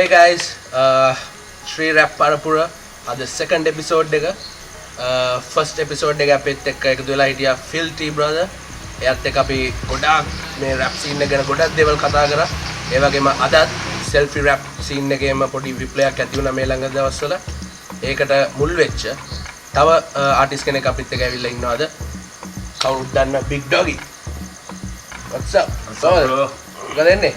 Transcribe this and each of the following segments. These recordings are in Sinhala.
Hey guys, Sri Rap Parapura ada second episode එක first episode එක අපිත් එක්ක එකතු වෙලා හිටියා Filthy brother. එයාත් එක්ක අපි ගොඩාක් මේ rap scene එක ගැන ගොඩක් දේවල් කතා කරා. ඒ වගේම අදත් selfie rap scene එකේම පොඩි විප්ලවයක් ඇති වුණා මේ ළඟ දවස්වල. ඒකට මුල් වෙච්ච තව ආටිස්ට් කෙනෙක් අපිත් එක්ක ඇවිල්ලා ඉන්නවා අද. කවුරුත් දන්න Big Doggy. What's up? bro? මොකද එන්නේ?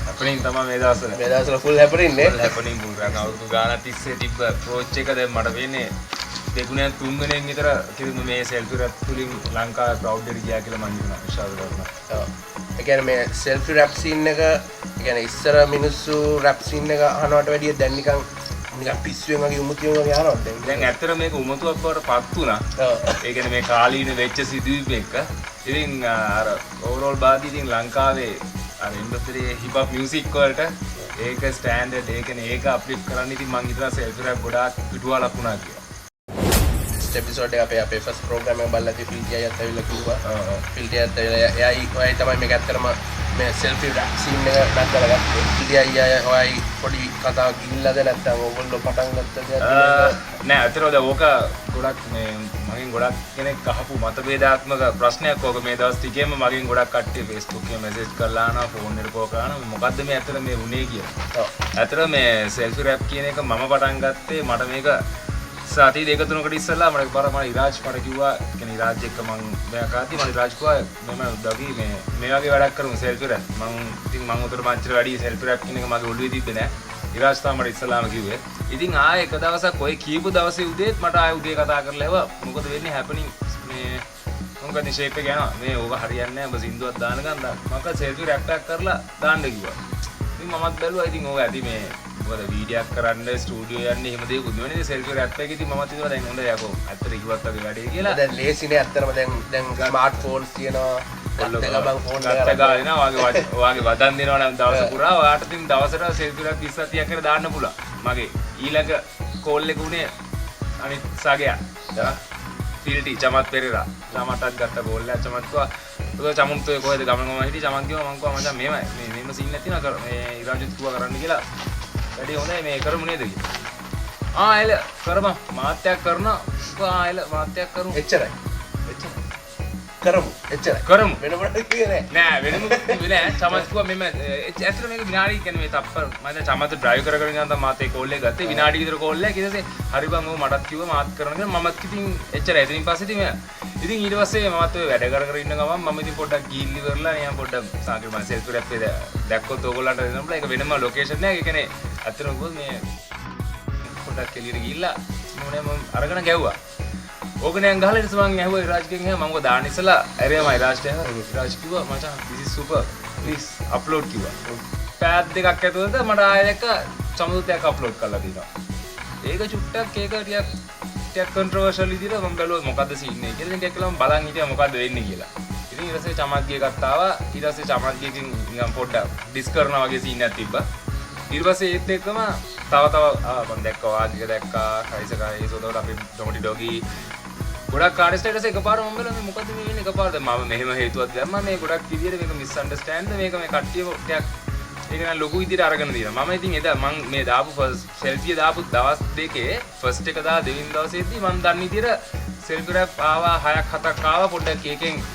happening තමයි මේ දවස්වල full happening නේ. full happening බුල් ගන්න අවුරුදු ගානක් තිස්සේ තිබ්බ approach එක දැන් මට වෙන්නේ දෙගුණයක් තුන් දිනෙන් විතර කිසිම මේ selfie rap තුලින් ලංකාවේ crowd එකට ගියා කියලා මම හිතනවා විශ්වාස කරනවා. ඔව්. ඒ කියන්නේ මේ selfie rap scene එක කියන්නේ ඉස්සර මිනිස්සු rap scene එක අහනවට වැඩිය දැන් නිකන් පිස්සුවෙන් වගේ උමුතියෙන් වගේ අහනවා දැන් ඇත්තට මේක උමතුවක් බවට පත් වුණා. ඔව්. ඒ කියන්නේ මේ කාලීන වෙච්ච සිදුවීම් එක ඉතින් අර overall බාදී ඉතින් ලංකාවේ අර ඉන්ඩස්ට්‍රි hip hop music වලට ඒක ස්ටෑන්ඩඩ් ඒක අප්ලිෆ්ට් කරන්න ඉතින් මං හිතනවා selfie rap ගොඩාක් පිටුවලක් වුණා කියලා. episode එක අපේ first program එක බලලා ඉතින් Filthy අයත් ඇවිල්ලා කිව්වා. Filthy අයත් ඇවිල්ලා එයායි තමයි මේක ඇත්තටම මේ selfie rap scene එක දැක්කලා ගත්තේ. Filthy අයියා ඔයයි පොඩි කතාවක් ගිහිල්ලාද නැත්නම් ඕගොල්ලෝ පටන් ගත්තද? නෑ අතනෝද ඕක ගොඩක් මේ මගෙන් ගොඩක් කෙනෙක් අහපු මතභේදාත්මක ප්‍රශ්නයක් ඕක මේ දවස් ටිකේම මගෙන් ගොඩක් කට්ටිය Facebook එකේ මැසේජ් කරලා ආනවා ෆෝන් එකට කෝ කරනවා මොකද්ද මේ ඇත්තට මේ උනේ කියලා. ඔව්. ඇත්තට මේ selfie rap කියන එක මම පටන් ගත්තේ මට මේක සති දෙක තුනකට ඉස්සෙල්ලා මට පාර මම ඉරාජ් මට කිව්වා කියන්නේ ඉරාජ් එක්ක මම මෙයා කාදී මම ඉරාජ් කිව්වා මම දවි මේ වගේ වැඩක් කරමු selfie rap ඉතින් මම උතර මංචර වැඩි selfie rap කියන එක මගේ ඔළුවේ තිබ්බේ නෑ ඉරාජ් තමයි මට ඉස්සෙල්ලාම කිව්වේ ඉතින් ආයෙ එක දවසක් ඔය කියපු දවසේ උදේත් මට ආයෙ උදේ කතා කරලා ඇහුවා මොකද වෙන්නේ හැපනින් මේ මොකද ෂේප් එක යනවා මේ ඕක හරියන්නේ නෑ ඔබ සින්දුවක් දාන ගන්න මම කල් selfie rap එකක් කරලා දාන්න කිව්වා ඉතින් මමත් බැලුවා ඉතින් ඕක ඇති මේ මොකද වීඩියෝ එකක් කරන්න ස්ටුඩියෝ යන්නේ එහෙම දෙයක් නෙවෙයි selfie rap එක ඉතින් මමත් හිතුවා දැන් හොඳයි යකෝ ඇත්තට කිව්වත් වගේ වැඩේ කියලා දැන් ලේසිනේ ඇත්තටම දැන් ස්මාර්ට් ෆෝන්ස් තියෙනවා ගත්ත ගමන් ෆෝන් ගත්ත ගාලිනා වාගේ වදන් දෙනවා නම් දවස පුරා ඔයාට ඉතින් දවසට selfie rap 20 30ක් කර දාන්න පුළුවන් මගේ ඊළඟ කෝල් එක උනේ අනිත් සාගයා Filthy චමත් පෙරේරා ළමටත් ගත්ත කෝල් එක චමත් කිව්වා ඔය චමුත් ඔය කොහෙද ගමන ගම හිටිය චමත් කිව්වා මං කිව්වා මචං මෙහෙමයි මෙහෙම සීන් එකක් තියෙනවා මේ ඉරාජුත් කිව්වා කරන්න කියලා වැඩි හොඳයි මේ කරමු නේද කියලා එල කරමු මාත්‍යක් කරනවා එල මාත්‍යක් කරමු එච්චරයි කරමු එච්චරයි කරමු වෙන මොකද කියන්නේ නෑ වෙනම නෑ චමත් කිව්වා මෙම ඇත්තට මේක විනාඩි කියන්නේ මේ තප්පර මම දැන් චමත් ඩ්‍රයිව් කරගෙන යනවා තමයි මාත් ඒ කෝල් එක ගත්තේ විනාඩි විතර කෝල් එක ඊට පස්සේ හරි බං ඔය මටත් කිව්වා මාත් කරන්න කියලා මමත් ඉතින් එච්චරයි ඉතින් පස්සේ ඉතින් ඊට පස්සේ මමත් ඔය වැඩ කර ඉන්න ගමන් මම ඉතින් පොඩ්ඩක් ගිහින් ඉවරලා නිකන් පොඩ්ඩක් සාකේ මම selfie rap එක දැක්කොත් ඕගොල්ලන්ට දෙනම්ලා ඒක වෙනම ලොකේෂන් එකක් ඒ කියන්නේ ඇත්තටම කිව්වොත් මේ පොඩ්ඩක් එළියට ගිහිල්ලා මොනේ මම අරගෙන ගැව්වා ඕකනේ ගහලා ඊට පස්සේ මම ඇහුවා ඉරාජ්ගෙන් මම මොකද දාන්න ඉස්සලා ඇරෙම ඉරාජ්ට ඉරාජ් කිව්වා මචං this is super please upload කිව්වා පැයක් දෙකක් ඇතුළත මට ආයෙ එක සමුදුතයක් අප්ලෝඩ් කරලා දිනවා ඒක චුට්ටක් ඒක ටිකක් controversial විදිහට මම බැලුවා මොකද්ද සීන් එක කියලා ඉතින් එක්කලම බලන් හිටියා මොකද්ද වෙන්නේ කියලා ඉතින් ඊට පස්සේ චමත්ගේ එකක් ආවා ඊට පස්සේ චමත්ගේකින් නිකන් පොඩ්ඩක් ඩිස් කරනවා වගේ සීන් එකක් තිබ්බා ඊට පස්සේ ඒත් එක්කම තව මම දැක්කා වාදික දැක්කා කයිසකයි සෝතවට අපි ඩොමටි ඩොගි ගොඩක් ආර්ටිස්ට් එකස එකපාරම මම බැලුවා මේ මොකද්ද මේ වෙන්නේ එකපාරද මම මෙහෙම හේතුවක් දැම්මා මේ ගොඩක් විදියට මේක මිස් අන්ඩර්ස්ටෑන්ඩ් මේක මේ කට්ටිය ටිකක් ඒක නම් ලොකු විදියට අරගෙන දිනවා මම ඉතින් එදා මම මේ දාපු ෆස්ට් සෙල්ෆිය දාපු දවස් දෙකේ ෆස්ට් එක දා දෙවෙනි දවසේදී මම දන්න විදියට සෙල්ෆි රැප් ආවා 6ක් 7ක් ආවා පොඩ්ඩක් ඒකෙන්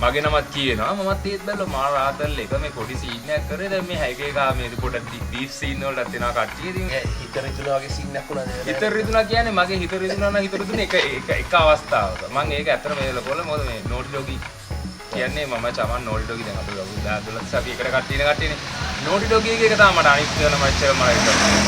මගේ නමත් කියනවා මමත් ඒත් බැලුවා මා රාතල් එක මේ පොඩි සීන් එකක් කරේ දැන් මේ හැක එක මේ පොඩ්ඩක් ඩීප් සීන් වලට එනවා කට්ටිය ඉතින් හිත රිදුනා වගේ සීන් එකක් වුණාද හිත රිදුනා කියන්නේ මගේ හිත රිදුනා නම් හිත රිදුනේ එක අවස්ථාවක මම ඒක ඇත්තටම මේ ලොකෝල මොකද මේ නෝටි ඩොගි කියන්නේ මම චමන් නෝටි ඩොගි දැන් අපි 10 අපි එකට කට්ටියනේ නෝටි ඩොගි එක තමයි මට අනිත් වෙන මච්චර මම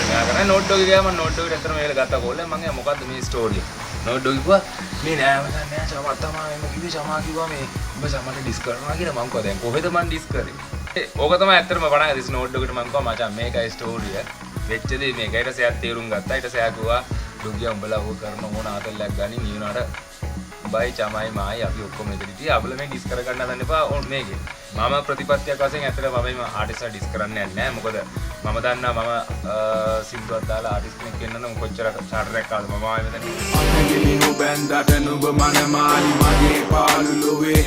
මෙයා කරන්නේ නෝටි ඩොගි ගියා මම නෝටි ඩොගිට ඇත්තටම මේක ගත්තා කෝල් එක මම මොකද්ද මේ ස්ටෝරිය නෝටි ඩොගි කිව්වා මේ නෑ මම නෑ චමන් තමයි මම කිව්වේ චමා කිව්වා මේ ඔබ චමන්ට ඩිස් කරනවා කියලා මම කිව්වා දැන් කොහෙද මම ඩිස් කරේ ඕක තමයි ඇත්තටම පටන් ගත්තේ නෝටි ඩොගිට මම කිව්වා මචං මේකයි ස්ටෝරිය වෙච්ච දේ මේක ඊට පස්සේ තේරුම් ගත්තා ඊට පස්සේ කිව්වා ඩොගියා උඹලා ඕක කරන ඕන ආතල්ලක් ගනි නියුණාට බයි චමයි මායි අපි ඔක්කොම එකට ඉතින් අපල මේ ඩිස් කර ගන්න හදන්න එපා ඕන් මේකේ මම ප්‍රතිපත්තියක් වශයෙන් ඇත්තට මම ආටිස්ට්ලා ඩිස් කරන්නේ නැහැ මොකද මම දන්නා මම සින්දුවක් දාලා ආටිස්ට් කෙනෙක් වෙන්න කොච්චර චාටර් එකක් ආවද මම ආයෙ මෙතන අකෙලි නුබෙන්දට නුඹ මනමාලි මගේ පාළුලුවේ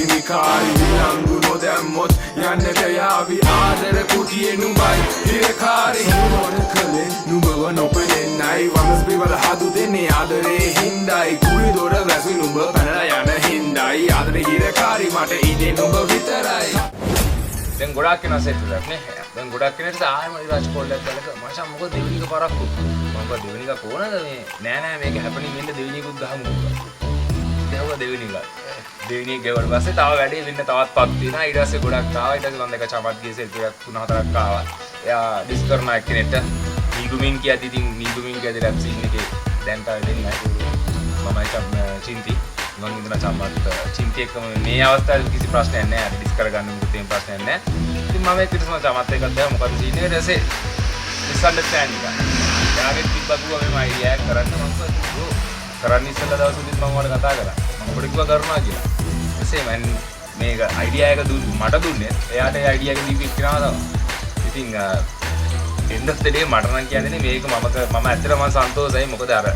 හිමිකාරි විලංගු නොදැම්මොත් යන්නට යාවි ආදර කුටියේ නුඹයි හිරකාරි මොන කලේ නුඹව නොපෙනෙන්නයි වමස් බිවල හදු දෙන්නේ ආදරේ හින්දායි කුයි දොර වැසි නුඹ පැනලා යන හින්දායි ආදරේ හිරකාරි මට ඉන්නේ නුඹ විතරයි දැන් ගොඩාක් වෙනවා සෙට් එකක් නේ. දැන් ගොඩාක් වෙනට ආයෙම ඉරාජ් කොල්ලක් බලක මචං මොකද දෙවෙනි එක පරක්කු. මම දෙවෙනි එක කොහොනද මේ නෑ මේක හැපනින් වෙන්න දෙවෙනි එකකුත් ගහමු. දැන් දෙවෙනි එක. දෙවෙනි එක ගෙවල් පස්සේ තව වැඩේ වෙන්න තවත් පක් තියෙනවා. ඊට පස්සේ ගොඩක් ආවා. ඊට පස්සේ මම දෙක චමත් ගියේ සෙට් එකක් 3-4ක් ආවා. එයා ඩිස් කරන එක්කෙනෙක්ට නීගුමින් කියද්දි ඉතින් නීගුමින් කියද්දි රැප් සීන් එකේ දැන් තව දෙන්නේ නැහැ. මම චින්ති මම ඉඳලා චම්මත් චින්ති එක්කම මේ අවස්ථාවේ කිසි ප්‍රශ්නයක් නැහැ. අර ඩිස් කරගන්න මොකද තියෙන ප්‍රශ්නයක් නැහැ. ඉතින් මම ඒක ඉතින් චම්මත් එක්කත් දැන් මොකද සීන් එක ඊට පස්සේ මිස්අන්ඩර්ස්ටෑන්ඩින් එක. යාගෙත් තිබ්බකුවා මේ අයිඩියා එක කරන්න මම කරන්න ඉස්සෙල්ලා දවසෙදිත් මම ඔයාලට කතා කරා. මම ඔබට කිව්වා කරනවා කියලා. ඊටසේ මම මේක අයිඩියා එක මට දුන්නේ. එයාට ඒ අයිඩියා එක දීපු එක්කනවා තමයි. ඉතින් end of the day මට නම් කියන්නේ මේක මම ඇත්තටම සන්තෝෂයි. මොකද අර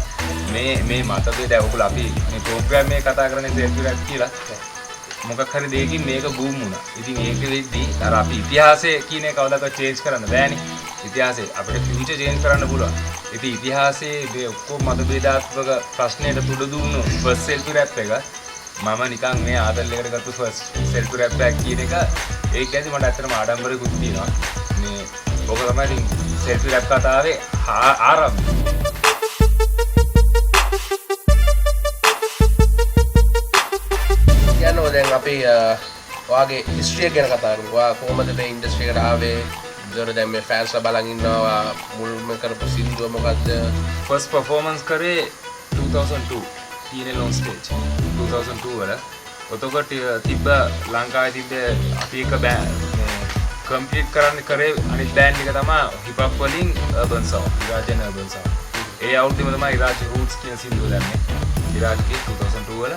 මේ මතකයේ දැන් ඔයගොල්ලෝ අපි මේ ප්‍රෝග්‍රෑම් එක කතා කරන්නේ සෙල්ෆි රැප් කියලා. මොකක් හරි දෙයකින් මේක බූම් වුණා. ඉතින් ඒක වෙද්දී අර අපි ඉතිහාසය කියන එක කවදාකවත් චේන්ජ් කරන්න බෑනේ. ඉතිහාසය අපිට ෆියුචර් චේන්ජ් කරන්න පුළුවන්. ඉතින් ඉතිහාසයේ මේ ඔක්කොම මතභේදාත්මක ප්‍රශ්නයට තුඩ දුන්නු ෆස්ට් සෙල්ෆි රැප් එක මම නිකන් මේ ආදල්ලයකට ගත්ත ෆස්ට් සෙල්ෆි රැප් එකක් කියන එක ඒකදී මට ඇත්තටම ආඩම්බරකුත් තියෙනවා. මේ ඔක තමයි සෙල්ෆි රැප් කතාවේ ආරම්භය. කියනවා දැන් අපි ඔයාගේ හිස්ටරි එක ගැන කතා කරමු. ඔයා කොහොමද මේ ඉන්ඩස්ට්‍රි එකට ආවේ? ඒතර දැන් මේ ෆෑන්ස්ලා බලන් ඉන්නවා. මුල්ම කරපු සින්දුව මොකද්ද? ෆස්ට් පර්ෆෝමන්ස් කරේ 2002 TNL on stage 2002 වල. ඔතකොට තිබ්බ ලංකාවේ තිබ්බ අපි එක කම්ප්ලීට් කරන්න කරේ අනිත් බෑන්ඩ් එක තමයි හිප් හොප් වලින් urban sound. ඉරාජන් urban sound. ඒ අවුරුද්දේම තමයි ඉරාජ් roots කියන සින්දුව දැම්මේ. ඉරාජ්ගේ 2002 වල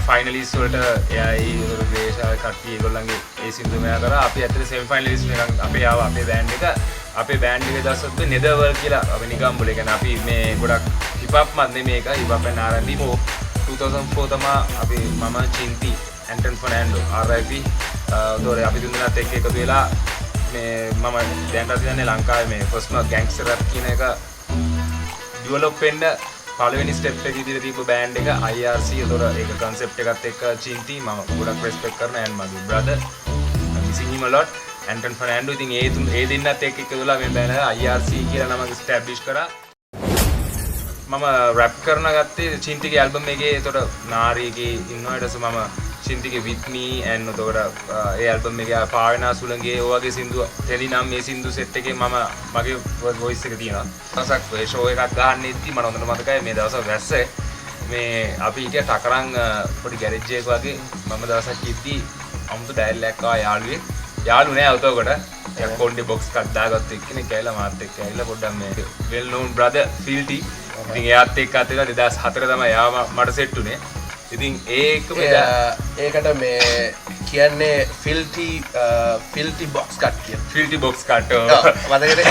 ෆයිනලිස්ට් වලට එයායි ග්‍රේෂා කට්ටිය ඒගොල්ලන්ගේ ඒ සින්දුව මෙයා කරා. අපි ඇත්තට සෙමි ෆයිනලිස්ට් එකක් අපේ ආවා අපේ බෑන්ඩ් එක. අපේ බෑන්ඩ් එකේ දවසත් නෙදර්වර්ල්ඩ් කියලා අපි නිගම්බුල කියන්නේ අපි මේ ගොඩක් හිප් හොප් මත් නෙමෙයි එක හිප් හොප් and R&B 2004 තමයි අපි මම චින්ති ඇන්ටන් ෆර්නෑන්ඩෝ RIP දොරේ අපි තුන්දෙනාත් එක්ක එකතු වෙලා මේ මම දැන් රැඳෙන්නේ ලංකාවේ මේ ෆස්ට්ම ගෑන්ග්ස්ටර් රැප් කියන එක ඩෙවලොප් වෙන්න පළවෙනි ස්ටෙප් එක ඉදිරියට තිබ්බ බෑන්ඩ් එක IRC. ඒතොර ඒක concept එකත් එක්ක චින්ති මම ගොඩක් රෙස්පෙක්ට් කරන and මගේ brother missing him a lot Anton Fernando. ඉතින් ඒ දෙන්නත් එක්ක එකතු වෙලා මේ බෑන්ඩ් එක IRC කියලා නමක් ස්ටැබ්ලිෂ් කරා. මම රැප් කරන ගත්තේ චින්තිගේ ඇල්බම් එකේ. ඒතොර නාරීගේ ඉන්නවා. ඊට පස්සේ මම චින්තිගේ with me and උතෝර ඒ ඇල්බම් එකේ පාවෙනා සුළඟේ ඔය වගේ සින්දු තෙලි නම් මේ සින්දු සෙට් එකේ මම මගේ වොයිස් එක තියෙනවා. දවසක් ඒ ෂෝ එකක් ගහන්න ඉද්දි මම හොඳට මතකයි මේ දවස් වැස්ස මේ අපි හිටිය ටකරන් පොඩි ගෑරේජ් එකක වගේ මම දවසක් ඉද්දි අමුතු ඩයල් එකක් ආවා යාළු නෑ උතෝකට එක කොණ්ඩේ බොක්ස් එකක් දාගත්ත එක්කෙනෙක් ඇවිල්ලා මාත් එක්ක ඇවිල්ලා පොඩ්ඩක් මේ well known brother Filty. ඉතින් එයාත් එක්ක අත වෙලා 2004 තමයි එයා මට සෙට් උනේ. ඉතින් ඒකට මේ කියන්නේ ෆිල්ටි බොක්ස් කට් කියන ෆිල්ටි බොක්ස් කට් මතකද?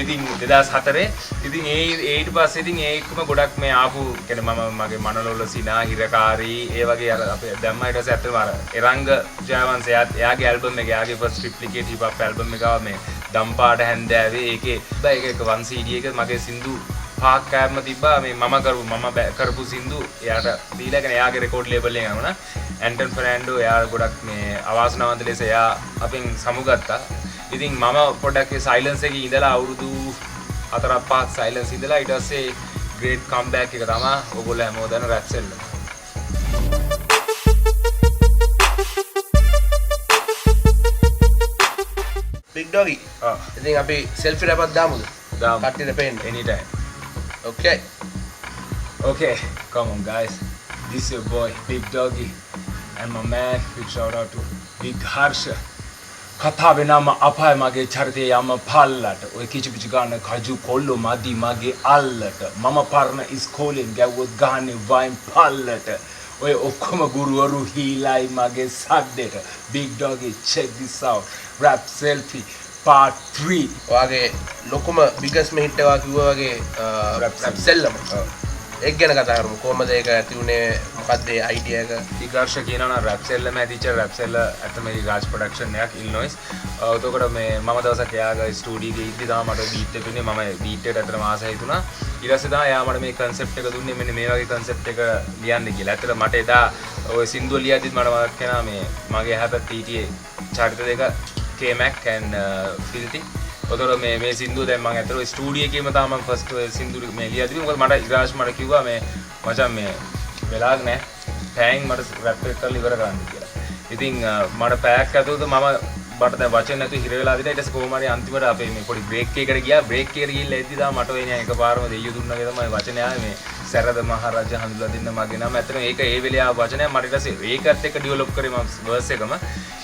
ඉතින් 2004 ඉතින් ඊට පස්සේ ඉතින් ඒකම ගොඩක් මේ ආපු කියන්නේ මම මගේ මනලොල්ල සිනා හිරකාරී ඒ වගේ අර අපේ දැම්මා. ඊට පස්සේ ඇත්තටම අර එරංග ජයවංශ එයාගේ ඇල්බම් එක එයාගේ ෆස්ට් ට්‍රිප්ලිකේට් හිප් හොප් ඇල්බම් එක ආව මේ දම්පාට හැන්දෑවේ. ඒකේ ඒක 1 CD එක මගේ සින්දු පාක් කෑම තිබ්බා මේ මම කරපු සින්දු එයාට දීලා කියන එයාගේ රෙකෝඩ් ලේබල් එකෙන් අරගෙන ඇන්ටන් ෆර්නෑන්ඩෝ එයා ගොඩක් මේ අවාසනාවන්ත ලෙස එයා අපෙන් සමුගත්තා. ඉතින් මම පොඩ්ඩක් ඒ සයිලන්ස් එකේ ඉඳලා අවුරුදු 4-5ක් සයිලන්ස් ඉඳලා ඊට පස්සේ ග්‍රේට් කම්බෑක් එක තමයි ඔයගොල්ලෝ හැමෝම දන්න රැප් සෙල්ල. Big Doggy. ඉතින් අපි selfie rap එකක් දාමුද? කට්ටියට පේන්න. Anytime. Okay, come on guys. This is your boy Big Doggy and my man. Big shout out to Big Harsha. කතාවේ නම අපාය මගේ චරිතය යම පල්ලට ඔය කිචි පිචි ගන්න කජු කොල්ලෝ මදි මගේ අල්ලට මම පරණ ඉස්කෝලෙන් ගැව්වොත් ගහන්නේ වයින් පල්ලට ඔය ඔක්කොම ගුරුවරු හීලයි මගේ සද්දෙට. Big Doggy, check this out. Rap selfie part 3. ඔයාගේ ලොකුම biggest hit එක කිව්වා වගේ රැප් සෙල්ලම. ඒක ගැන කතා කරමු. කොහමද ඒක ඇති වුණේ? මොකක්ද ඒ අයිඩියා එක? විකාශ කියනවා නම් රැප්සෙල්ල මෑතිච්ච රැප්සෙල්ල ඇත්තම මේ රාජ් ප්‍රොඩක්ෂන් එකක් ඉල්නොයිස්. එතකොට මේ මම දවසක් එයාගේ ස්ටුඩියෝ එකේ ඉද්දි තමයි මට බීට් එක දුන්නේ. මම බීට් එකට ඇත්තටම ආසයි හිතුණා. ඊට පස්සේ තමයි එයා මට මේ කන්සෙප්ට් එක දුන්නේ මෙන්න මේ වගේ කන්සෙප්ට් එක ලියන්න කියලා. ඇත්තට මට එදා ওই සින්දුව ලියද්දිත් මට මතක් වෙනවා මේ මගේ හැපත් TTA චරිත දෙක K-Mac and Filthy. ඔතන මේ සින්දුව දැන් මම ඇත්තට ස්ටුඩියෝ එකේම තමයි මම ෆස්ට් සින්දුව මේ ලියද්දි මොකද මට ඉරාජ් මට කිව්වා මේ මචං මේ වෙලාවක් නැහැ. පැයෙන් මට රැප් එක කරලා ඉවර කරන්න කියලා. ඉතින් මට පැයක් ඇතුළත මට දැන් වචන නැතුව හිර වෙලා දිනා ඊට පස්සේ කොහොම හරි අන්තිමට අපේ මේ පොඩි බ්‍රේක් එකකට ගියා. බ්‍රේක් එකට ගිහිල්ලා එද්දි තමයි මට ඔය නෑ එකපාරම දෙයියෝ දුන්නා වගේ තමයි වචනේ ආවේ මේ සරද මහරජා හඳුලා දෙන්න මගේ නම. ඇත්තටම ඒක ඒ වෙලේ ආව වචනයක් මට ඊට පස්සේ ඒකත් එක්ක ඩෙවලොප් කරේ මම වර්ස් එකම.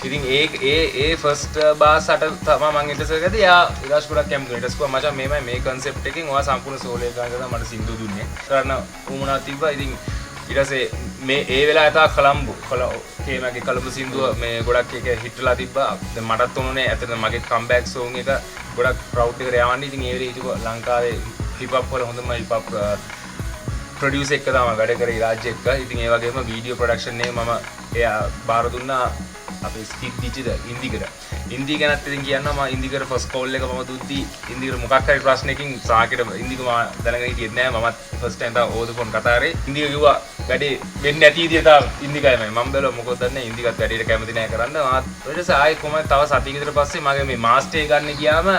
ඉතින් ඒ ෆස්ට් බාස් අට තමයි මම ඉන්ටර්සර් කරේ. යා ඉරාජ් ගොඩක් කැම් කරේ. ඊට පස්සේ මචං මේ කන්සෙප්ට් එකෙන් ඔයා සම්පූර්ණ සෝලෝ එක ගන්න මට සින්දු දුන්නේ. කරන්න උමනා තිබ්බා. ඉතින් ඊට පස්සේ මේ ඒ වෙලාවේ තා කොළඹ කේමගේ කොළඹ සින්දුව මේ ගොඩක් එක හිටලා තිබ්බා. දැන් මටත් උනුනේ ඇත්තට මගේ කම්බැක් සෝන් එක ගොඩක් ප්‍රවුඩ් එකට යවන්නේ. ඉතින් ඒ වෙලේ හිතුවා ලංකාවේ හිප් හොප් වල හොඳම හිප් හොප් ප්‍රොඩියුසර් එක තමයි වැඩ කරේ රාජ් එක්ක. ඉතින් ඒ වගේම වීඩියෝ ප්‍රොඩක්ෂන් එක මම එයා බාර දුන්නා අපේ ස්කිප් දිචිද ඉන්දිකට. ඉන්දි ගැනත් ඉතින් කියන්නවා මම ඉන්දිකට ෆස්ට් කෝල් එක මම දුද්දි ඉන්දිකට මොකක් හරි ප්‍රශ්නකින් සාකේට ඉන්දික මම දැනගෙන හිටියේ නෑ. මමත් ෆස්ට් ටයිම් තමයි ඕද ෆෝන් කතා කරේ. ඉන්දික කිව්වා වැඩේ වෙන්නේ නැති විදියට තමයි ඉන්දිකයි මම බැලුවා මොකද දන්නේ ඉන්දිකත් වැඩේට කැමති නෑ කරන්න. මාත් ඊට පස්සේ ආයේ කොහමද තව සතියක විතර පස්සේ මගේ මේ මාස්ටර් එක ගන්න ගියාම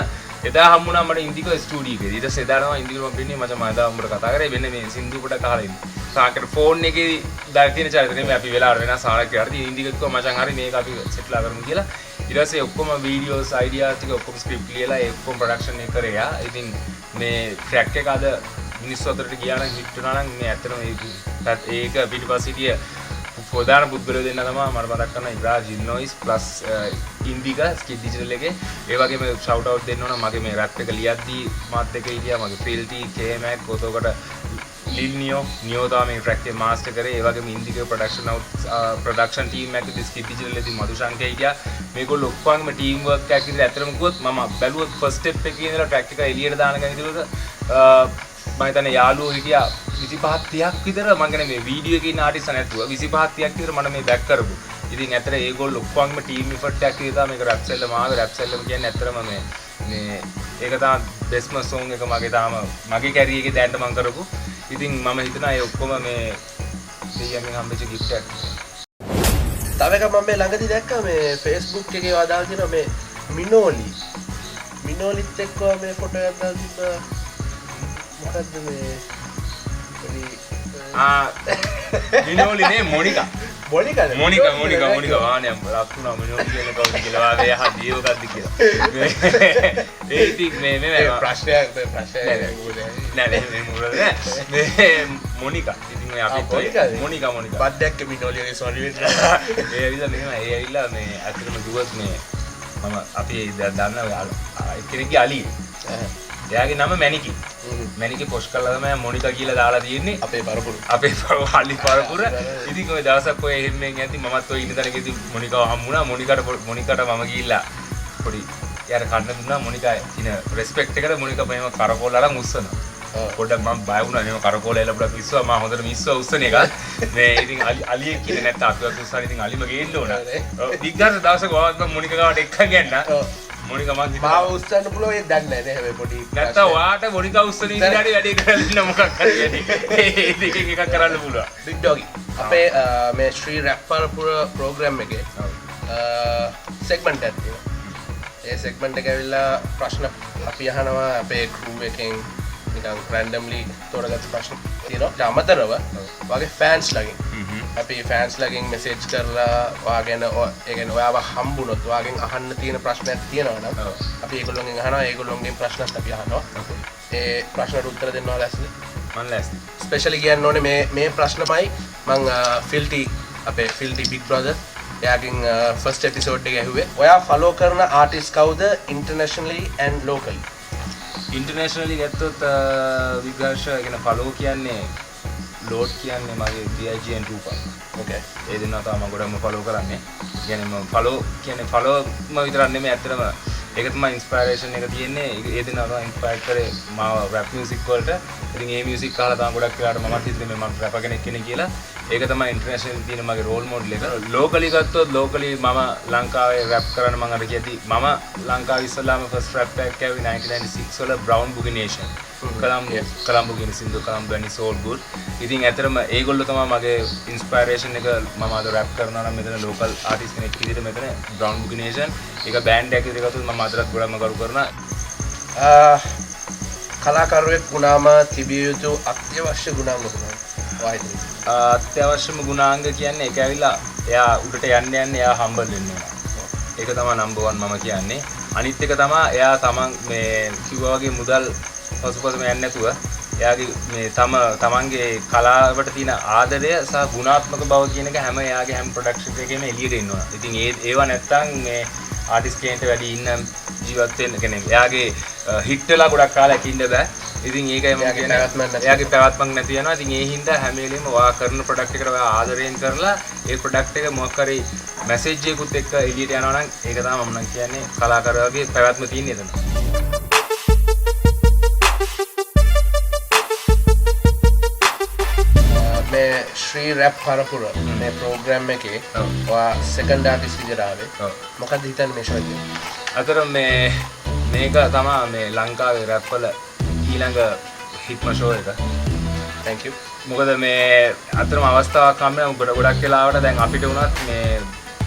එදා හම්බුණා මට ඉන්දික ස්ටුඩියෝ එකේ. ඊට පස්සේ එදා තමයි ඉන්දික මම පින්නේ මචං මම එදා උඹට කතා කරේ වෙන්නේ මේ සින්දු පොඩක් අහලා ඉන්න. සාකේට ෆෝන් එකේ දාලා තියෙන චරිතේ මේ අපි වෙලාවට වෙනස් සාරක් කරලා ඉතින් ඉන්දික කිව්වා මචං හරි මේක අපි සෙට්ලා කරමු කියලා. ඊට පස්සේ ඔක්කොම වීඩියෝස් අයිඩියාස් ටික ඔක්කොම ස්ක්‍රිප්ට් ලියලා ඒ ඔක්කොම ප්‍රොඩක්ෂන් එක කරේ යා. ඉතින් මේ ට්‍රැක් එක අද මිනිස්සු අතරට ගියා නම් හිට් වුණා නම් මේ ඇත්තටම ඒක පිටිපස්සේ හිටිය ප්‍රධාන පුද්ගලයෝ දෙන්න තමයි මට මතක් කරන ඉරාජ් ඉල්නොයිස් ප්ලස් ඉන්දික ස්කිඩ් ඩිජිටල් එකේ. ඒ වගේම ෂවුට් අවුට් දෙන්න ඕන මගේ මේ රැප් එක ලියද්දී මාත් එක්ක හිටියා මගේ ෆිල්ටි K-Mac ඔතකොට ලිල් නියෝ තමයි මේ ට්‍රැක් එක මාස්ටර් කරේ. ඒ වගේම ඉන්දික ප්‍රොඩක්ෂන් ටීම් එකේ ස්කිඩ් ඩිජිටල් එකේ මදුශංකේ හිටියා. මේගොල්ලෝ ඔක්කොම ටීම් වර්ක් එකක් විදිහට ඇත්තටම කිව්වොත් මම බැලුවොත් ෆස්ට් ස්ටෙප් එකේ ඉඳලා ට්‍රැක් එක එළියට දාන ගමන් ඉතින් මම හිතන්නේ යාළුවෝ හිටියා 25 30ක් විතර මම කියන්නේ මේ වීඩියෝ එකේ ඉන්න ආටිස්ට් නැතුව 25 30ක් විතර මම මේ බැක් කරපු. ඉතින් ඇත්තට ඒගොල්ලෝ ඔක්කොම ටීම් එෆර්ට් එකක් විදිහට මේක රැප් සෙල්ලම ආවේ. රැප් සෙල්ලම කියන්නේ ඇත්තටම මේ ඒක තමයි බෙස්ට්ම සෝන් එක මගේ තාම මගේ කැරියර් එකේ දැනට මම කරපු. ඉතින් මම හිතනවා ඒ ඔක්කොම මේ දෙයියන්ගෙන් හම්බෙච්ච ගිෆ්ට් එකක්. තව එකක් මම මේ ළඟදී දැක්කා මේ Facebook එකේ වදාලා තියෙනවා මේ මිනෝලිත් එක්ක මේ ෆොටෝ එකක් දාලා තිබ්බා. මොකද්ද මේ මිනෝලි නේ මොනිකා වානේ ලක්ුණා මිනෝලි කියන කවුද කියලා වාගේ යහදී මොකද්ද කියලා. ඒ ඉතින් මේ ප්‍රශ්නයක් නෑ මේ මුරද මේ මොනිකා. ඉතින් ඔය අපි මොනිකා බද්දක්ක මිනෝලිගේ සෝරි වෙන්න. ඒ ඇවිල්ලා මෙහෙම ඒ ඇවිල්ලා මේ අතරම දුවත් මේ මම අපි දන්න කෙනෙක්ගේ අලිය. එයාගේ නම මැනිකි. මැනිකි පොෂ් කළා තමයි මොනිකා කියලා දාලා තියෙන්නේ. අපේ අලි පරපුර. ඉතින් ওই දවසක් ඔය එහෙම්ෙන් යද්දි මමත් ඔය ඉන්න තැනකදී මොනිකාව හම්බුණා. මොනිකට මම ගිහිල්ලා පොඩි යාර කන්න දුන්නා. මොනිකා ඉන රෙස්පෙක්ට් එකට මොනිකා මම කරකෝල අරන් උස්සනවා. පොඩ්ඩක් මම බය වුණා නේ කරකෝල එලා පොඩ්ඩක් ඉස්සුවා. මම හොඳට මිස්සුවා උස්සන එක. මේ ඉතින් අලියෙක් කියන්නේ නැත්නම් අපිවත් උස්සන ඉතින් අලිම ගේන්න ඕන. දිග්ගාර දවසක මම මොනිකා ගාවට එක්කන් යන්න. මොනිකා මං මාව උස්සන්න පුළුවන් ඒ දන්නේ නැහැ නේ හැබැයි පොඩි. නැත්නම් ඔයාට මොනිකා උස්සන ඉඳලා වැඩේ කරලා මොකක් හරි වැඩි. ඒ දෙකෙන් එකක් කරන්න පුළුවන්. Big doggy. අපේ මේ ශ්‍රී රැප් පරපුර ප්‍රෝග්‍රෑම් එකේ සෙග්මන්ට් එකක් තියෙනවා. ඒ සෙග්මන්ට් එක ඇවිල්ලා ප්‍රශ්න අපි අහනවා අපේ ක්‍රූ එකෙන් නිකන් රැන්ඩම්ලි තෝරගත්ත ප්‍රශ්න තියෙනවා. අමතරව වගේ ෆෑන්ස් ලගෙන් අපි ෆෑන්ස් ලගෙන් මෙසේජ් කරලා ඔයාගෙන ඒ කියන්නේ ඔයාව හම්බුනොත් ඔයාගෙන් අහන්න තියෙන ප්‍රශ්නයක් තියෙනවා නම් අපි ඒගොල්ලෝගෙන් අහනවා. ඒගොල්ලෝගෙන් ප්‍රශ්නත් අපි අහනවා. ඒ ප්‍රශ්නට උත්තර දෙන්න ඔයාලා ලෑස්තිද? මම ලෑස්ති. ස්පෙෂලි කියන්න ඕනේ මේ ප්‍රශ්නමයි මං අපේ ෆිල්ටි බිග් බ්‍රදර් එයාගෙන් ෆස්ට් එපිසෝඩ් එක ඇහුවේ. ඔයා ෆලෝ කරන ආටිස්ට් කවුද ඉන්ටර්නැෂනලි ඇන්ඩ් ලෝකලි? ඉන්ටර්නැෂනලි ගත්තොත් විගර්ෂ කියන ෆලෝ කියන්නේ ලෝඩ් කියන්නේ මගේ DIG and Rupa. ඕකේ. ඒ දෙන්නා තමයි මම ගොඩක්ම ෆලෝ කරන්නේ. කියන්නේ මම ෆලෝ කියන්නේ ෆලෝම විතරක් නෙමෙයි ඇත්තටම ඒක තමයි ඉන්ස්පයරේෂන් එක තියෙන්නේ. ඒ දෙනවා තමයි ඉන්ස්පයර් කරේ මාව රැප් මියුසික් වලට. ඉතින් ඒ මියුසික් අහලා තමයි ගොඩක් වෙලාවට මමත් හිතුනේ මම රැපර් කෙනෙක් කියලා. ඒක තමයි ඉන්ටර්නැෂනල් තියෙන මගේ රෝල් මොඩල් එක. ලෝකලි ගත්තොත් ලෝකලි මම ලංකාවේ රැප් කරන මම අර කියති මම ලංකාවේ ඉස්සලාම ෆස්ට් රැප් එකක් ඇවි 1996 වල බ්‍රවුන් බුගි නේෂන්. කලම්බෝ කියන සින්දු කලම්බෝ and it's all good. ඉතින් ඇත්තටම ඒගොල්ලෝ තමයි මගේ ඉන්ස්පයරේෂන් එක. මම අද රැප් කරනවා නම් මෙතන ලෝකල් ආටිස්ට් කෙනෙක් විදිහට මෙතන බ්‍රවුන් බුගි නේෂන් ඒක බෑන්ඩ් එකක් විදිහට ගත්තොත් මම අදටත් ගොඩක්ම කරු කරනවා. කලාකරුවෙක් වුණාම තිබිය යුතු අත්‍යවශ්‍ය ගුණාංග මොනවද? අත්‍යවශ්‍යම ගුණාංග කියන්නේ ඒක ඇවිල්ලා එයා උඩට යන්න එයා හම්බල් වෙන්න ඕන. ඒක තමයි නම්බර් 1 මම කියන්නේ. අනිත් එක තමයි එයා තමන් මේ කිව්වා වගේ මුදල් පසුපසුම යන්නේ නැතුව එයාගේ මේ තමන්ගේ කලාවට තියෙන ආදරය සහ ගුණාත්මක බව කියන එක හැම එයාගේ හැම ප්‍රොඩක්ෂන් එකේම එළියට එන්න ඕන. ඉතින් ඒවා නැත්තම් මේ ආටිස්ට් කෙනෙක්ට වැඩි ඉන්න ජීවත් වෙන්න කියන්නේ එයාගේ හිට් වෙලා ගොඩක් කාලයක් ඉන්න බෑ. ඉතින් ඒකයි මම කියන්නේ එයාගේ පැවැත්මක් නැති වෙනවා. ඉතින් ඒ හින්දා හැම වෙලෙම ඔයා කරන ප්‍රොඩක්ට් එකට ඔයා ආදරයෙන් කරලා ඒ ප්‍රොඩක්ට් එක මොකක් හරි මැසේජ් එකකුත් එක්ක එළියට යනවා නම් ඒක තමයි මම නම් කියන්නේ කලාකාරයාගේ පැවැත්ම තියෙන එතන. මේ ශ්‍රී රැප් පරපුර මේ ප්‍රෝග්‍රෑම් එකේ ඔයා සෙකන්ඩ් ආටිස්ට් විදිහට ආවේ. මොකක්ද හිතන්නේ මේ ෂෝ එකේ? අතර මේක තමයි මේ ලංකාවේ රැප් වල ඊළඟ හිට්ම ෂෝ එක. thank you. මොකද මේ අතරම අවස්ථාවක් හම්බෙනවා ගොඩක් වෙලාවට දැන් අපිට උනත් මේ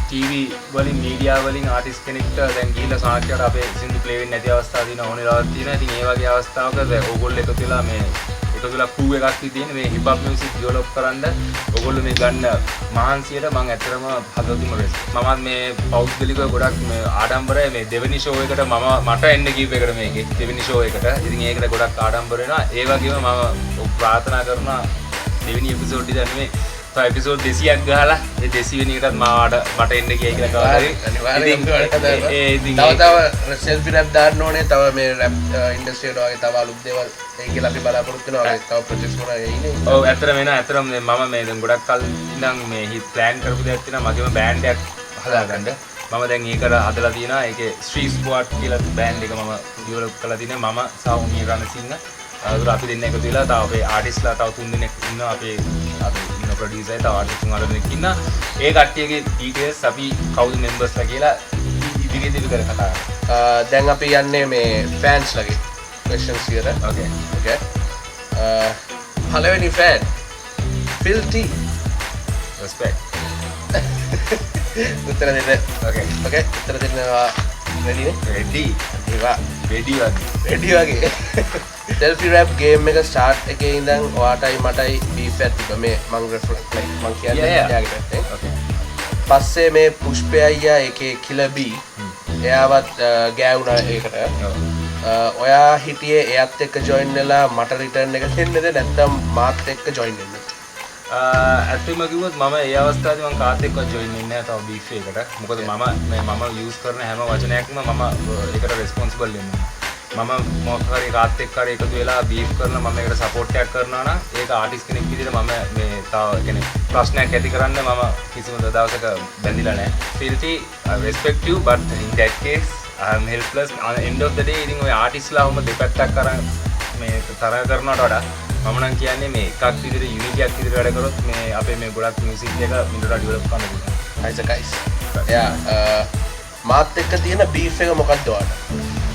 TV වලින් මීඩියා වලින් ආටිස්ට් කෙනෙක්ට දැන් ගිහිල්ලා සාක්ෂියට අපේ සින්දු ප්ලේ වෙන්නේ නැති අවස්ථා තියෙන ඕනේ වෙලාවක් තියෙනවා. ඉතින් ඒ වගේ අවස්ථාවක ඕගොල්ලෝ එකතු වෙලා මේ ක්‍රූ එකක් තියෙන මේ හිප් හොප් මියුසික් ඩෙවලොප් කරන්න ඕගොල්ලෝ මේ ගන්න මහන්සියට මම ඇත්තටම හදවතින්ම රෙස්. මමත් මේ පෞද්ගලිකව ගොඩක් මේ ආඩම්බරයි මේ දෙවෙනි ෂෝ එකට මට එන්න කීප එකට මේකේ දෙවෙනි ෂෝ එකට. ඉතින් ඒකට ගොඩක් ආඩම්බර වෙනවා. ඒ වගේම මම ප්‍රාර්ථනා කරනවා දෙවෙනි එපිසෝඩ් එක නෙමෙයි තව එපිසෝඩ් 200ක් ගහලා ඒ 200 වෙනි එකටත් මට එන්න කියයි කියලා කවදා හරි අනිවාර්යයෙන් තව සෙල්ෆි රැප් දාන්න ඕනේ. තව මේ රැප් ඉන්ඩස්ට්‍රියට වගේ තව අලුත් දේවල් ඒ කියලා අපි බලාපොරොත්තු වෙනවා. තව ප්‍රොජෙක්ට්ස් මොනවා එන්නේ? ඔව් ඇත්තටම මම මේ දැන් ගොඩක් කල් ඉඳන් මේ හිත් ප්ලෑන් කරපු දෙයක් තියෙනවා මගේම බෑන්ඩ් එකක් හදාගන්න. මම දැන් ඒකට හදලා තියෙනවා. ඒකේ ස්ට්‍රීට් ස්ක්වාඩ් කියලා බෑන්ඩ් එක මම ඩෙවලොප් කරලා තියෙනවා. මම සෞමී රණසිංහ අපි දෙන්න එකතු වෙලා තව අපේ ආටිස්ට්ලා තව 3 දෙනෙක් ඉන්නවා. අපේ ඉන්න ප්‍රොඩියුසර් තව ආටිස්ට් 3 දෙනෙක් ඉන්නවා. ඒ කට්ටියගේ ඩීටේල්ස් අපි කවුද මෙම්බර්ස්ලා කියලා ඉදිරියට කතා කරමු. දැන් අපි යන්නේ මේ ෆෑන්ස් ලගේ questions here. Okay. පළවෙනි ෆෑන් Phil T. respect. උත්තර දෙන්න. Okay. උත්තර දෙන්නවා. ready නේ? ready වගේ. selfie rap game එක start එකේ ඉඳන් ඔයාටයි මටයි beef එකක් තිබ්බා. මේ මං reference like මං කියන්නේ එයාගේ පැත්තෙන්. Okay. පස්සේ මේ පුෂ්පය අයියා එකේ Killer B එයාවත් ගෑවුණා ඒකට. ඔයා හිටියේ එයත් එක්ක join වෙලා මට return එක දෙන්නද නැත්නම් මාත් එක්ක join වෙන්නද? ඇත්තම කිව්වොත් මම ඒ අවස්ථාවේ මම කාත් එක්ක ජොයින් වෙන්නේ නැහැ තව බීෆ් එකකට. මොකද මම යූස් කරන හැම වචනයක්ම මම ඒකට රෙස්පොන්සිබල් වෙනවා. මම මොකක් හරි කාත් එක්ක හරි එකතු වෙලා බීෆ් කරලා මම ඒකට සපෝට් එකක් කරනවා නම් ඒක ආටිස්ට් කෙනෙක් විදිහට මම මේ තව කියන්නේ ප්‍රශ්නයක් ඇති කරන්න මම කිසිම දවසක බැඳිලා නැහැ. Filthy, I respect you but in that case I am helpless. On the end of the day ඉතින් ඔය ආටිස්ට්ලා වුම දෙපැත්තක් අරන් මේ තරහ කරනවට වඩා මම නම් කියන්නේ මේ එකක් විදිහට යුනිටියක් විදිහට වැඩ කරොත් මේ අපේ මේ ගොඩක් මියුසික් එක මිනිරට ඩෙවලොප් කරන්න පුළුවන්. guys. මාත් එක්ක තියෙන බීෆ් එක මොකක්ද ඔයාලට?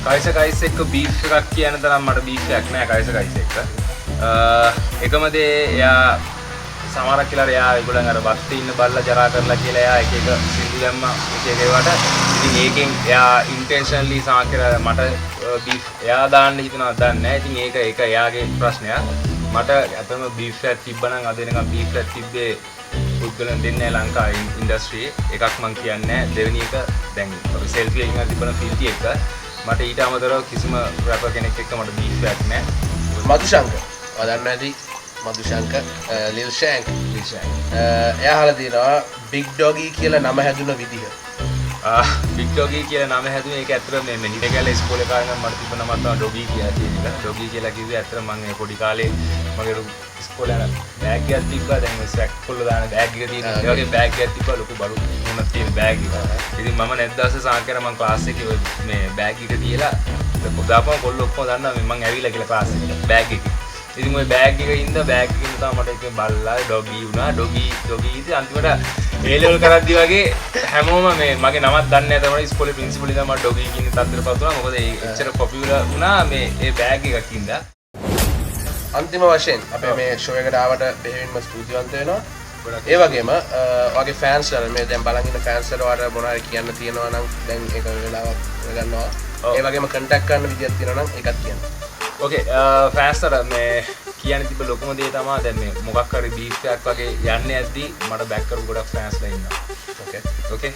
කයිස් එක්ක බීෆ් එකක් කියන තරම් මට බීෆ් එකක් නෑ කයිස් එක්ක. එකම දේ එයා සමහරක් කියලා එයා ඒගොල්ලන් අර වස්තේ ඉන්න බල්ලා ජරා කරලා කියලා එයා එක සින්දු දැම්මා එක ඒවට. ඉතින් ඒකෙන් එයා ඉන්ටෙන්ෂනලි සාකරලා මට බීෆ් එයා දාන්න හිතනවා දන්නේ නැහැ. ඉතින් ඒක එයාගේ ප්‍රශ්නයක්. මට අතම බීෆ් එකක් තිබ්බනම් අද වෙනකම් බීෆ් එකක් තිබ්බේ පුද්ගලයන් දෙන්නේ ලංකාවේ ඉන්ඩස්ට්‍රි එකක් මං කියන්නේ. දෙවෙනි එක දැන් අපි සෙල්ෆි එකකින් තිබ්බන ෆිල්ටි එක මට ඊට අමතරව කිසිම රැපර් කෙනෙක් එක්ක මට බීෆ් එකක් නැහැ. මදුශංකර් ඔයා දන්නේ නැති මදුශංකර් ලිල් ෂැන්ක් එයා අහලා තියෙනවා බිග් ඩොගී කියලා නම හැදුන විදිහ. බිග් ඩොගී කියලා නම හැදුවේ ඒක ඇත්තට මේ හිටකැල ඉස්කෝලේ කාලේ නම් මට තිබුණ නම තමයි ඩොගී කියලා කියන එක. ඩොගී කියලා කිව්වේ ඇත්තට මම මේ පොඩි කාලේ මගේ ඉස්කෝලේ යන බෑග් එකක් තිබ්බා දැන් මේ ස්වැක් කොල්ල දාන බෑග් එක තියෙන ඒ වගේ බෑග් එකක් තිබ්බා ලොකු බඩු මොනක් තියෙන බෑග් එක. ඉතින් මම නැත් දවසේ සාකර මම ක්ලාස් එකේ මේ බෑග් එක තියලා පොදාපම කොල්ල ඔක්කොම දන්නවා මම ඇවිල්ලා කියලා ක්ලාස් එකට බෑග් එකේ. ඉතින් ওই බෑග් එකේ ඉඳ බෑග් එකේ ඉඳ තමයි මට එකෙන් බල්ලා ඩොගී වුණා ඩොගී ඉතින් අන්තිමට ඒ ලෙවල් කරද්දි වගේ හැමෝම මේ මගේ නමක් දන්නේ නැහැ තමයි ඉස්කෝලේ ප්‍රින්සිපල් ඉඳන් මට ඩොගී කියන තත්ත්වෙට පත් වුණා මොකද ඒ එච්චර පොපියුලර් වුණා මේ ඒ බෑග් එකක් ඉඳලා. අන්තිම වශයෙන් අපේ මේ ෂෝ එකට ආවට බෙහෙවින්ම ස්තුතිවන්ත වෙනවා. ඒ වගේම ඔයාගේ ෆෑන්ස්ලා මේ දැන් බලන් ඉන්න ෆෑන්ස්ලා ඔයාලට මොනවද කියන්න තියෙනවා නම් දැන් ඒක වෙලාවක් ගන්නවා. ඒ වගේම කන්ටැක්ට් කරන්න විදියක් තියෙනවා නම් ඒකත් කියන්න. ඕකේ ෆෑන්ස්ලා මේ කියන්න තිබ්බ ලොකුම දේ තමයි දැන් මේ මොකක් හරි බීෆ් එකක් වගේ යන්නේ ඇද්දි මට බෑක් කරපු ගොඩක් ෆෑන්ස්ලා ඉන්නවා. ඕකේ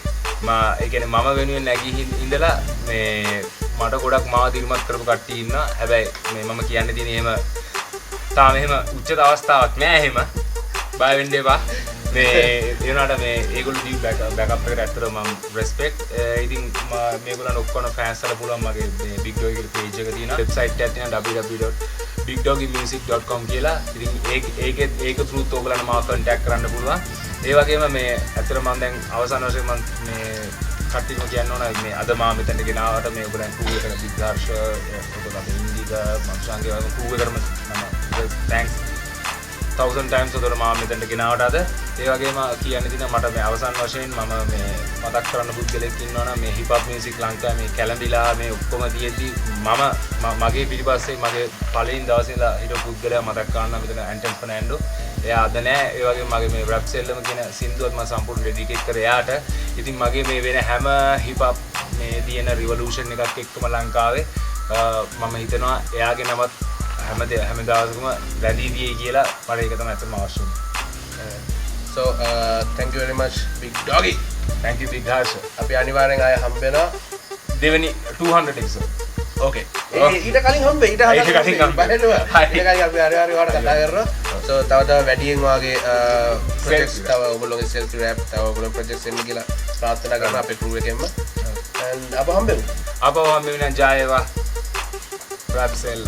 ඒ කියන්නේ මම වෙනුවෙන් නැගී ඉඳලා මේ මට ගොඩක් මාව දිරිමත් කරපු කට්ටිය ඉන්නවා. හැබැයි මේ මම කියන්න තියෙන එහෙම තාම එහෙම උච්චත අවස්ථාවක් නෑ එහෙම. බය වෙන්න එපා. මේ ඒ වුණාට මේ ඒගොල්ලෝ දී බෑකප් එකට ඇත්තටම මම රෙස්පෙක්ට්. ඉතින් මේගොල්ලන් ඔක්කොම ෆෑන්ස් වල පුළුවන් මගේ මේ බිග් ඩොග් එකේ පේජ් එක තියෙනවා. වෙබ්සයිට් එකක් තියෙනවා www.bigdoggymusic.com කියලා. ඉතින් ඒක through ඔයගොල්ලන් මාව contact කරන්න පුළුවන්. ඒ වගේම මේ ඇත්තටම මම දැන් අවසාන වශයෙන් මම මේ කට්ටියම කියන්න ඕන මේ අද මම මෙතනට ගෙනාවට මේ ඔයගොල්ලන් ක්‍රූ එකට විද්‍යාර්ශ ඔයගොල්ලන් ඉන්දික මංශාංගේ වගේ ක්‍රූ එකටම මම thanks 1000 times උදේට මම මෙතනට ගෙනාවට අද ඒ වගේම කියන්න තියෙන මට මේ අවසාන වශයෙන් මම මේ මතක් කරන්න පුද්ගලෙක් ඉන්නවනම් මේ හිප් හොප් මියුසික් ලංකාවේ මේ කැලඹිලා මේ ඔක්කොම තියෙද්දි මගේ පිටිපස්සේ මගේ පළවෙනි දවසේ ඉඳලා හිටපු පුද්ගලයා මතක් කරන්න මෙතන ඇන්ටන් ෆර්නැන්ඩෝ එයා අද නෑ ඒ වගේම මගේ මේ රැප් සෙල්ලම කියන සින්දුවත් මම සම්පූර්ණ ඩෙඩිකේට් කරේ එයාට. ඉතින් මගේ මේ වෙන හැම හිප් හොප් මේ තියෙන රිවොලූෂන් එකක් එක්කම ලංකාවේ මම හිතනවා එයාගේ නමත් හැම දවසකම රැඳී දියේ කියලා මට ඒක තමයි අතම අවශ්‍ය වෙන්නේ. So thank you very much Big Doggy. Thank you Big Harsh. අපි අනිවාර්යෙන් ආය හම්බ වෙනවා දෙවෙනි 200 episode. Okay. ඊට කලින් හම්බෙයි ඊට කලින් බලනවා. ඊට කලින් අපි අනිවාර්යෙන් ඔයාලට කතා කරනවා. So තව වැඩියෙන් වාගේ projects තව ඔයගොල්ලෝගේ selfie rap තව ඔයගොල්ලෝ projects එන්න කියලා ප්‍රාර්ථනා කරනවා අපේ crew එකෙන්ම. and අප හම්බෙමු. අපව හම්බ වෙන ජයවා rap cell.